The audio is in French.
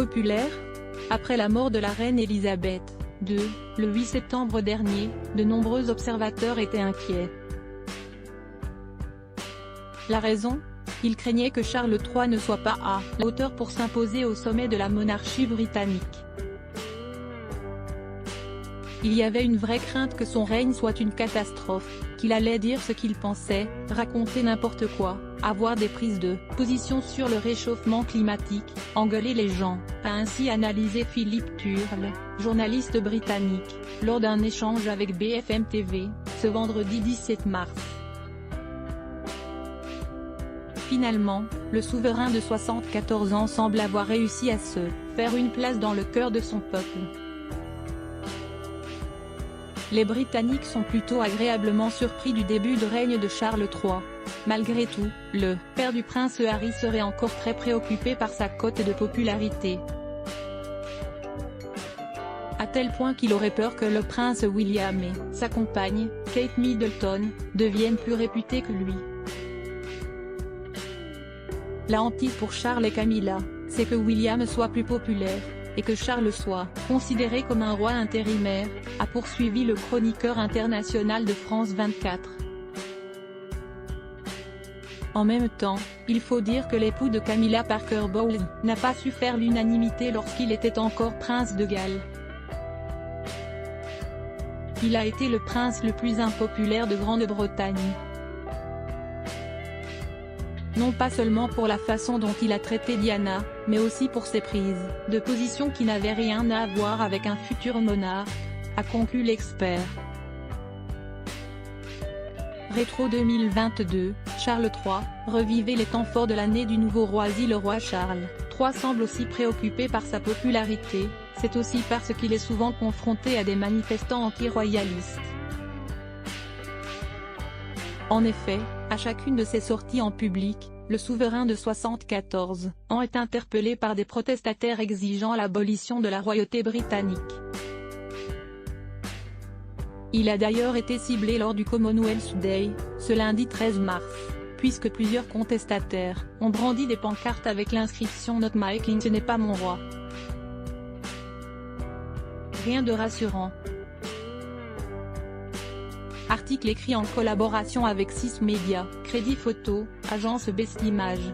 populaire? Après la mort de la reine Elisabeth II, le 8 septembre dernier, de nombreux observateurs étaient inquiets. La raison? Ils craignaient que Charles III ne soit pas à la hauteur pour s'imposer au sommet de la monarchie britannique. Il y avait une vraie crainte que son règne soit une catastrophe, qu'il allait dire ce qu'il pensait, raconter n'importe quoi, avoir des prises de position sur le réchauffement climatique, engueuler les gens, a ainsi analysé Philippe Turle, journaliste britannique, lors d'un échange avec BFM TV, ce vendredi 17 mars. Finalement, le souverain de 74 ans semble avoir réussi à se faire une place dans le cœur de son peuple. Les Britanniques sont plutôt agréablement surpris du début de règne de Charles III. Malgré tout, le père du prince Harry serait encore très préoccupé par sa cote de popularité. À tel point qu'il aurait peur que le prince William et sa compagne, Kate Middleton, deviennent plus réputés que lui. La hantise pour Charles et Camilla, c'est que William soit plus populaire, et que Charles soit considéré comme un roi intérimaire, a poursuivi le chroniqueur international de France 24. En même temps, il faut dire que l'époux de Camilla Parker Bowles n'a pas su faire l'unanimité lorsqu'il était encore prince de Galles. Il a été le prince le plus impopulaire de Grande-Bretagne. Non pas seulement pour la façon dont il a traité Diana, mais aussi pour ses prises de position qui n'avaient rien à voir avec un futur monarque, a conclu l'expert. Rétro 2022, Charles III, revivez les temps forts de l'année du nouveau roi. Si le roi Charles III semble aussi préoccupé par sa popularité, c'est aussi parce qu'il est souvent confronté à des manifestants anti-royalistes. En effet, à chacune de ses sorties en public, le souverain de 74 ans est interpellé par des protestataires exigeant l'abolition de la royauté britannique. Il a d'ailleurs été ciblé lors du Commonwealth Day, ce lundi 13 mars, puisque plusieurs contestataires ont brandi des pancartes avec l'inscription Not my king, ce n'est pas mon roi. Rien de rassurant. Article écrit en collaboration avec 6 médias, Crédit Photo, agence Best Images.